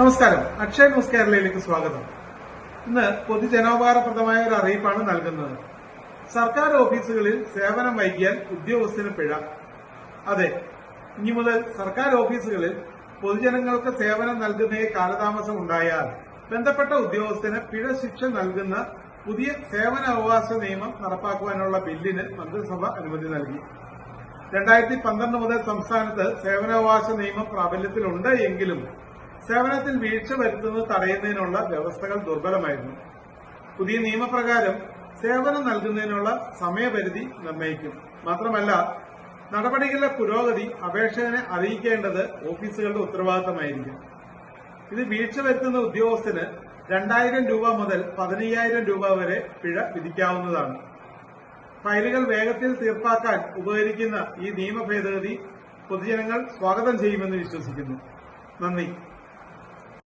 നമസ്കാരം. അക്ഷയ ന്യൂസ് കേരളയിലേക്ക് സ്വാഗതം. ഇന്ന് പൊതുജനോപകാരപ്രദമായ ഒരു അറിയിപ്പാണ് നൽകുന്നത്. സർക്കാർ ഓഫീസുകളിൽ സേവനം വൈകിയാൽ ഉദ്യോഗസ്ഥന് പിഴ. അതെ, ഇനി മുതൽ സർക്കാർ ഓഫീസുകളിൽ പൊതുജനങ്ങൾക്ക് സേവനം നൽകുന്നതിൽ കാലതാമസം ഉണ്ടായാൽ ബന്ധപ്പെട്ട ഉദ്യോഗസ്ഥന് പിഴ ശിക്ഷ നൽകുന്ന പുതിയ സേവന അവകാശ നിയമം നടപ്പാക്കുവാനുള്ള ബില്ലിന് മന്ത്രിസഭ അനുമതി നൽകി. 2012 മുതൽ സംസ്ഥാനത്ത് സേവനാവകാശ നിയമം പ്രാബല്യത്തിലുണ്ട് എങ്കിലും സേവനത്തിൽ വീഴ്ച വരുത്തുന്നത് തടയുന്നതിനുള്ള വ്യവസ്ഥകൾ ദുർബലമായിരുന്നു. പുതിയ നിയമപ്രകാരം സേവനം നൽകുന്നതിനുള്ള സമയപരിധി നിർണ്ണയിക്കും. മാത്രമല്ല, നടപടികളുടെ പുരോഗതി അപേക്ഷകനെ അറിയിക്കേണ്ടത് ഓഫീസുകളുടെ ഉത്തരവാദിത്തമായിരിക്കും. ഇത് വീഴ്ച വരുത്തുന്ന ഉദ്യോഗസ്ഥന് 2000 രൂപ മുതൽ 15,000 രൂപ വരെ പിഴ വിധിക്കാവുന്നതാണ്. ഫയലുകൾ വേഗത്തിൽ തീർപ്പാക്കാൻ ഉപകരിക്കുന്ന ഈ നിയമ ഭേദഗതി പൊതുജനങ്ങൾ സ്വാഗതം ചെയ്യുമെന്ന് വിശ്വസിക്കുന്നു. നന്ദി.